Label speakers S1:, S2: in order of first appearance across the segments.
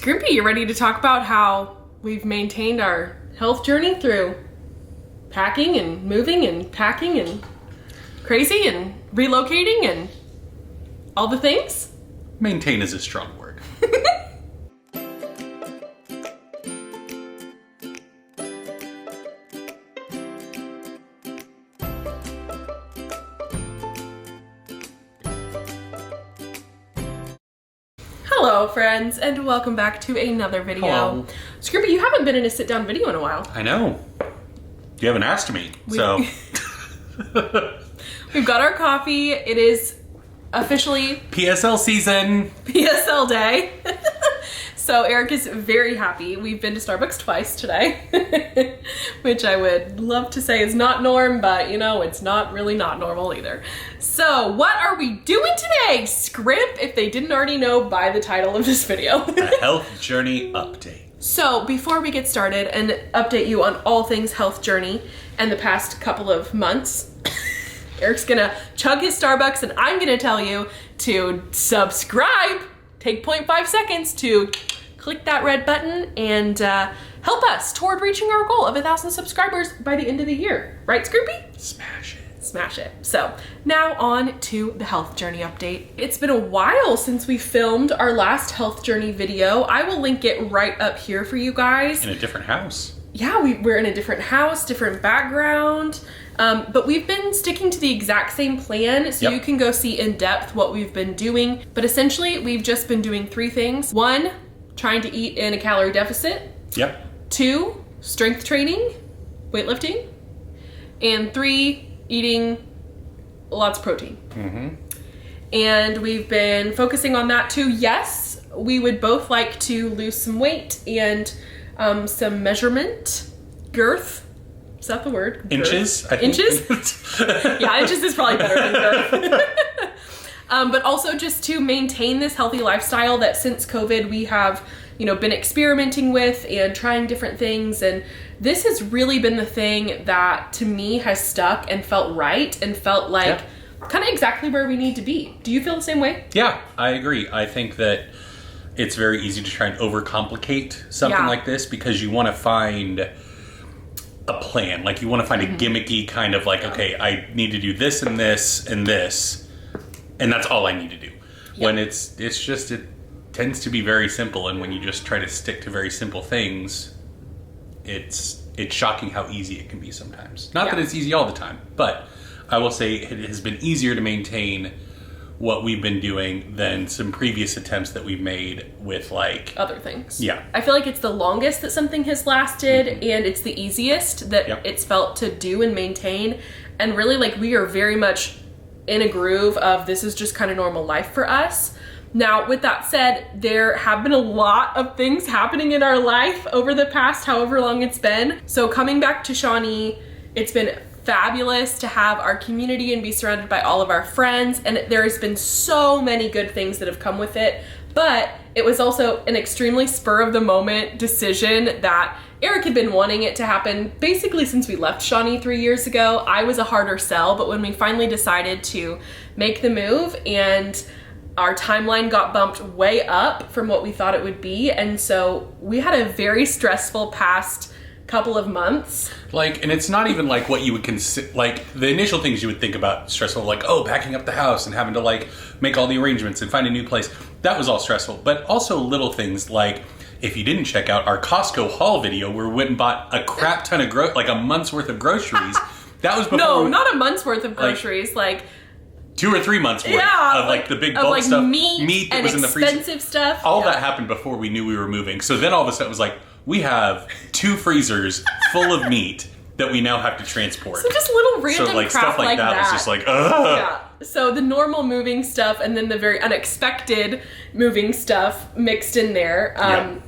S1: Scrimpy, you ready to talk about how we've maintained our health journey through packing and moving and packing and crazy and relocating and all the things?
S2: Maintain is a strong word.
S1: Hello friends, and welcome back to another video.
S2: Hello.
S1: Scrimpy, you haven't been in a sit-down video in a while.
S2: I know. You haven't asked me, so.
S1: We've got our coffee. It is officially
S2: PSL season.
S1: PSL day. So Eric is very happy. We've been to Starbucks twice today, which I would love to say is not norm, but you know, it's not really not normal either. So what are we doing today, Scrimp, if they didn't already know by the title of this video?
S2: A health journey update.
S1: So before we get started and update you on all things health journey and the past couple of months, Eric's gonna chug his Starbucks and I'm gonna tell you to subscribe. Take 0.5 seconds to click that red button and help us toward reaching our goal of 1,000 subscribers by the end of the year. Right, Scrimpy?
S2: Smash it.
S1: Smash it. So now on to the health journey update. It's been a while since we filmed our last health journey video. I will link it right up here for you guys.
S2: In a different house.
S1: Yeah, we're in a different house, different background. But we've been sticking to the exact same plan, so you can go see in depth what we've been doing. But essentially, we've just been doing 3 things. 1, trying to eat in a calorie deficit.
S2: Yep.
S1: 2, strength training, weightlifting. And 3, eating lots of protein.
S2: Mm-hmm. And
S1: we've been focusing on that too. Yes, we would both like to lose some weight and some measurement, girth. Is that the word?
S2: Inches?
S1: I think. Inches? Yeah, inches is probably better than girth. But also just to maintain this healthy lifestyle that since COVID we have, been experimenting with and trying different things. And this has really been the thing that to me has stuck and felt right and felt like kind of exactly where we need to be. Do you feel the same way?
S2: Yeah, I agree. I think that it's very easy to try and overcomplicate something like this because you want to find a plan. Like you want to find a gimmicky kind of like, okay, I need to do this and this and this, and that's all I need to do. When it's just, it tends to be very simple, and when you just try to stick to very simple things, it's shocking how easy it can be sometimes. Not that it's easy all the time, but I will say it has been easier to maintain what we've been doing than some previous attempts that we've made with like
S1: other things.
S2: Yeah.
S1: I feel like it's the longest that something has lasted and it's the easiest that it's felt to do and maintain. And really like we are very much in a groove of this is just kind of normal life for us. Now, with that said, there have been a lot of things happening in our life over the past however long it's been. So coming back to Shawnee, it's been fabulous to have our community and be surrounded by all of our friends, and there has been so many good things that have come with it, but it was also an extremely spur of the moment decision that Eric had been wanting it to happen basically since we left Shawnee 3 years ago. I was a harder sell, but when we finally decided to make the move and our timeline got bumped way up from what we thought it would be, and so we had a very stressful past couple of months.
S2: Like, and it's not even like what you would consider, like the initial things you would think about stressful, like, oh, packing up the house and having to like make all the arrangements and find a new place. That was all stressful. But also little things like, if you didn't check out our Costco haul video where we went and bought a crap ton of like a month's worth of groceries. That was before.
S1: No, not a month's worth of groceries, like
S2: 2 or 3 months worth of like the big bulk stuff.
S1: Meat that was in the freezer. Expensive stuff.
S2: All that happened before we knew we were moving. So then all of a sudden it was like, we have 2 freezers full of meat that we now have to transport.
S1: So just little random crap
S2: stuff like that was just like, ugh.
S1: Yeah. So the normal moving stuff and then the very unexpected moving stuff mixed in there.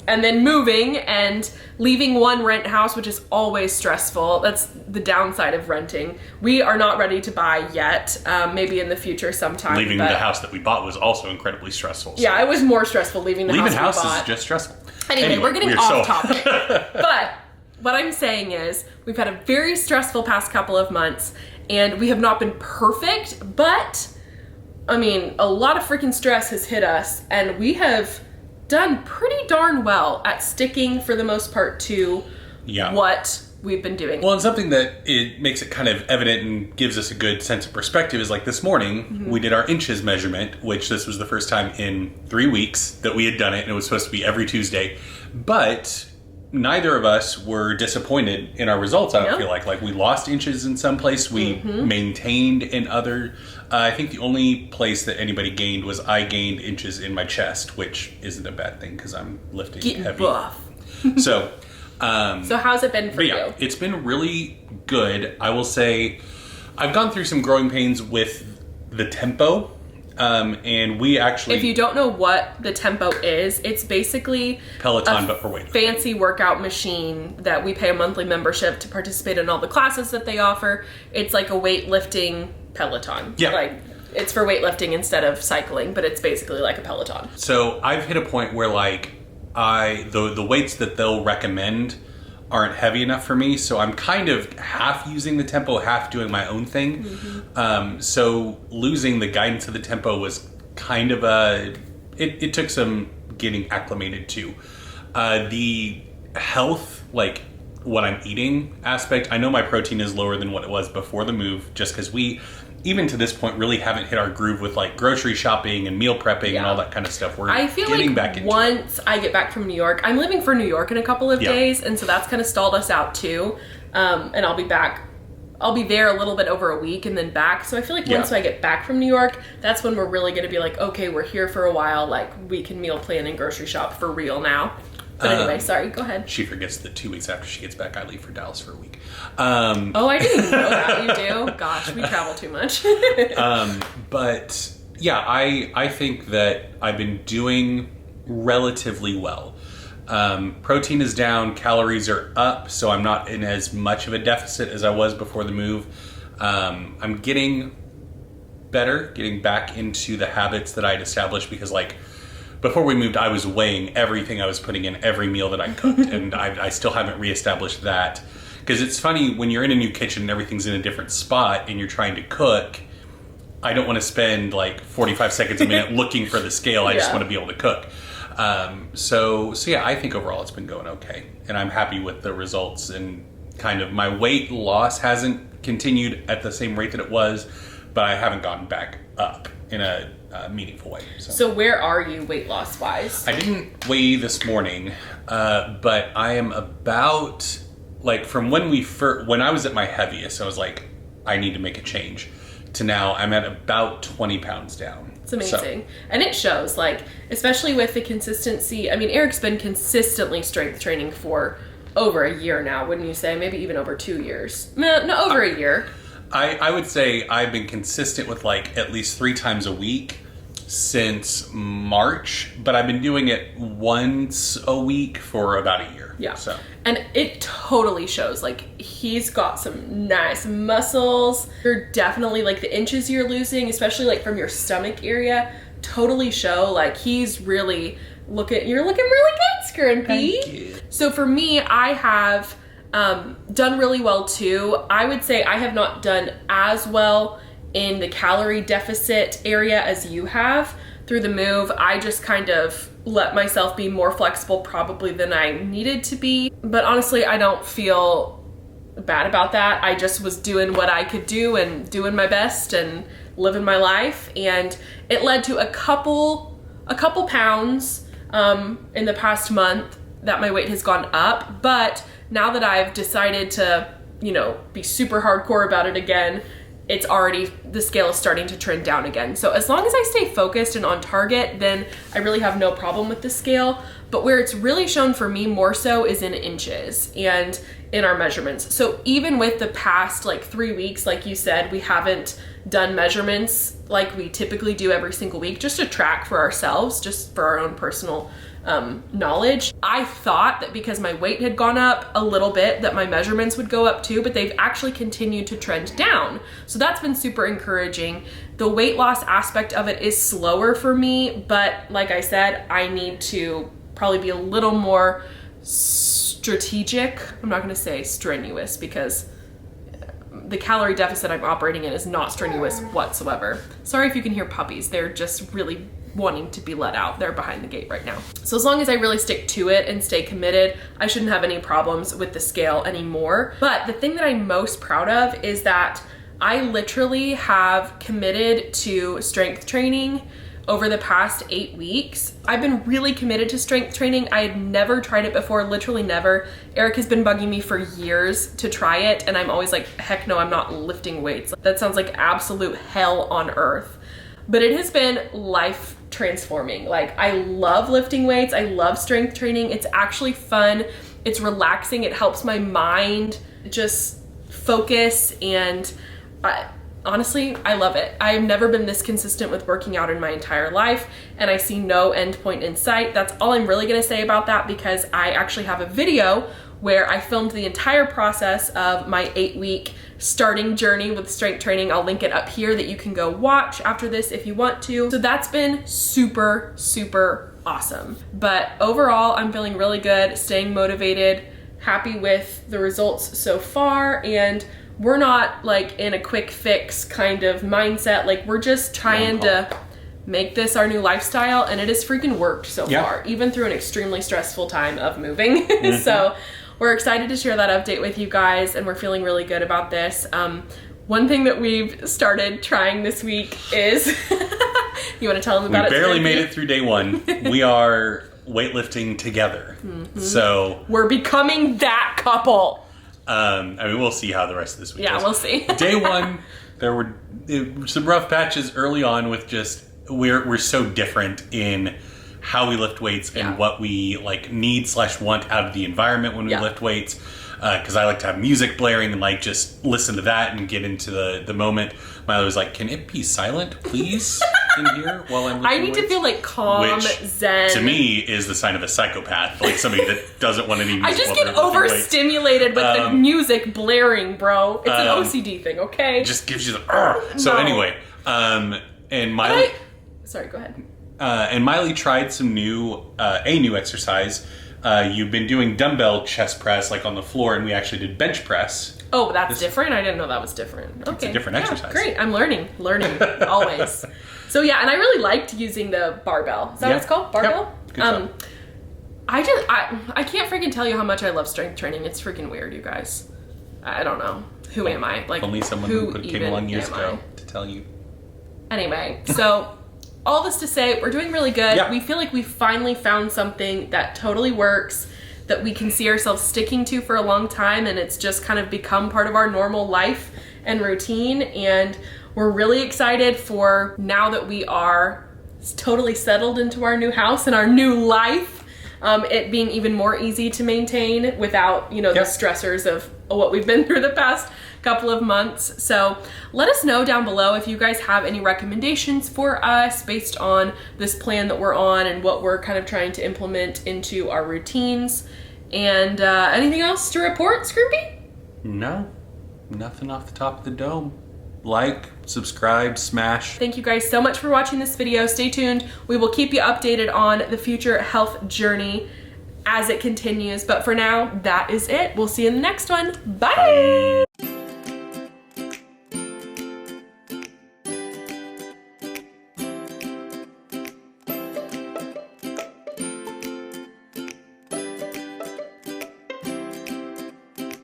S1: And then moving and leaving one rent house, which is always stressful. That's the downside of renting. We are not ready to buy yet. Maybe in the future sometime.
S2: Leaving the house that we bought was also incredibly stressful. So.
S1: Yeah, it was more stressful leaving the house we bought.
S2: Leaving houses is just stressful.
S1: Anyway, we're getting off topic. But what I'm saying is we've had a very stressful past couple of months and we have not been perfect, but I mean, a lot of freaking stress has hit us and we have done pretty darn well at sticking for the most part to what we've been doing.
S2: Well, and something that it makes it kind of evident and gives us a good sense of perspective is like this morning, we did our inches measurement, which this was the first time in 3 weeks that we had done it, and it was supposed to be every Tuesday. But neither of us were disappointed in our results, I don't feel like. Like, we lost inches in some place, we maintained in other. I think the only place that anybody gained was I gained inches in my chest, which isn't a bad thing because I'm lifting heavy. Buff. So
S1: how's it been for you?
S2: It's been really good. I will say I've gone through some growing pains with the tempo. And we actually...
S1: If you don't know what the tempo is, it's basically...
S2: Peloton, but for weightlifting.
S1: Fancy workout machine that we pay a monthly membership to participate in all the classes that they offer. It's like a weightlifting Peloton.
S2: Yeah.
S1: Like, it's for weightlifting instead of cycling, but it's basically like a Peloton.
S2: So I've hit a point where, like, the weights that they'll recommend aren't heavy enough for me, so I'm kind of half using the tempo, half doing my own thing. So losing the guidance of the tempo was kind of it took some getting acclimated to. The health, like what I'm eating aspect, I know my protein is lower than what it was before the move, just because we, even to this point, really haven't hit our groove with like grocery shopping and meal prepping and all that kind of stuff. We're getting back into
S1: once I get back from New York, I'm leaving for New York in a couple of days, and so that's kind of stalled us out too. And I'll be back. I'll be there a little bit over a week and then back. So I feel like once I get back from New York, that's when we're really going to be like, okay, we're here for a while. Like, we can meal plan and grocery shop for real now. But anyway, sorry, go ahead.
S2: She forgets that 2 weeks after she gets back, I leave for Dallas for a week.
S1: Oh, I didn't even know that. You do? Gosh, we travel too much.
S2: But yeah, I think that I've been doing relatively well. Protein is down, calories are up, so I'm not in as much of a deficit as I was before the move. I'm getting better, getting back into the habits that I'd established, because like, before we moved, I was weighing everything I was putting in every meal that I cooked, and I still haven't reestablished that. Because it's funny, when you're in a new kitchen and everything's in a different spot and you're trying to cook, I don't want to spend like 45 seconds a minute looking for the scale. I just want to be able to cook. So yeah, I think overall it's been going okay. And I'm happy with the results, and kind of my weight loss hasn't continued at the same rate that it was, but I haven't gotten back up in a meaningful way.
S1: So where are you weight loss wise?
S2: I didn't weigh this morning, but I am about, like, from when I was at my heaviest, I was like, I need to make a change, to now I'm at about 20 pounds down.
S1: It's amazing. And it shows, like, especially with the consistency. I mean, Eric's been consistently strength training for over a year now, wouldn't you say? Maybe even over 2 years. No, over a year.
S2: I would say I've been consistent with like at least 3 times a week since March, but I've been doing it once a week for about a year.
S1: Yeah.
S2: So.
S1: And it totally shows. Like, he's got some nice muscles. You're definitely, like, the inches you're losing, especially like from your stomach area, totally show. Like, he's really you're looking really good, Skirnpy.
S2: Thank you.
S1: So for me, I have done really well too. I would say I have not done as well in the calorie deficit area as you have through the move. I just kind of let myself be more flexible probably than I needed to be. But honestly, I don't feel bad about that. I just was doing what I could do and doing my best and living my life. And it led to a couple pounds in the past month that my weight has gone up. But now that I've decided to, be super hardcore about it again, the scale is starting to trend down again. So as long as I stay focused and on target, then I really have no problem with the scale. But where it's really shown for me more so is in inches and in our measurements. So even with the past 3 weeks, like you said, we haven't done measurements like we typically do every single week, just to track for ourselves, just for our own personal knowledge. I thought that because my weight had gone up a little bit that my measurements would go up too, but they've actually continued to trend down. So that's been super encouraging. The weight loss aspect of it is slower for me, but like I said, I need to probably be a little more strategic. I'm not going to say strenuous, because the calorie deficit I'm operating in is not strenuous whatsoever. Sorry if you can hear puppies. They're just really wanting to be let out. They're behind the gate right now. So as long as I really stick to it and stay committed, I shouldn't have any problems with the scale anymore. But the thing that I'm most proud of is that I literally have committed to strength training over the past 8 weeks. I've been really committed to strength training. I had never tried it before, literally never. Eric has been bugging me for years to try it, and I'm always like, heck no, I'm not lifting weights. That sounds like absolute hell on earth. But it has been life transforming. Like, I love lifting weights. I love strength training. It's actually fun. It's relaxing. It helps my mind just focus, and honestly, I love it. I've never been this consistent with working out in my entire life, and I see no end point in sight. That's all I'm really gonna say about that, because I actually have a video where I filmed the entire process of my 8-week starting journey with strength training. I'll link it up here that you can go watch after this if you want to. So that's been super, super awesome. But overall, I'm feeling really good, staying motivated, happy with the results so far, and we're not like in a quick fix kind of mindset. Like, we're just trying to make this our new lifestyle, and it has freaking worked so far, even through an extremely stressful time of moving. So we're excited to share that update with you guys, and we're feeling really good about this. One thing that we've started trying this week is, you want to tell them about it?
S2: We barely made it through day one. We are weightlifting together. So
S1: we're becoming that couple.
S2: I mean, we'll see how the rest of this week goes.
S1: We'll see.
S2: Day one, there were some rough patches early on with just, we're so different in how we lift weights and what we like need/want out of the environment when we lift weights. Because I like to have music blaring and like just listen to that and get into the moment. Maile was like, "Can it be silent, please, in here while I'm lifting
S1: I need
S2: weights?"
S1: to feel like calm, zen.
S2: To me, is the sign of a psychopath, like somebody that doesn't want any music.
S1: I just get overstimulated with the music blaring, bro. It's an OCD thing, okay?
S2: Just gives you the. So anyway, and Maile.
S1: Sorry, go ahead.
S2: And Maile tried some new exercise. You've been doing dumbbell chest press, like on the floor, and we actually did bench press.
S1: Oh, that's different? I didn't know that was different. Okay.
S2: It's a different exercise.
S1: Great, I'm learning, always. So yeah, and I really liked using the barbell. Is that what it's called? Barbell?
S2: Yep. Good job.
S1: I can't freaking tell you how much I love strength training. It's freaking weird, you guys. I don't know. Who am I? Like,
S2: only someone who came along years ago to tell you.
S1: Anyway, so all this to say, we're doing really good.
S2: Yeah.
S1: We feel like we finally found something that totally works, that we can see ourselves sticking to for a long time, and it's just kind of become part of our normal life and routine. And we're really excited for now that we are totally settled into our new house and our new life, it being even more easy to maintain without, the stressors of what we've been through the past couple of months. So let us know down below if you guys have any recommendations for us based on this plan that we're on and what we're kind of trying to implement into our routines. And anything else to report, Scroopy?
S2: No, nothing off the top of the dome. Like, subscribe, smash.
S1: Thank you guys so much for watching this video. Stay tuned. We will keep you updated on the future health journey as it continues. But for now, that is it. We'll see you in the next one. Bye.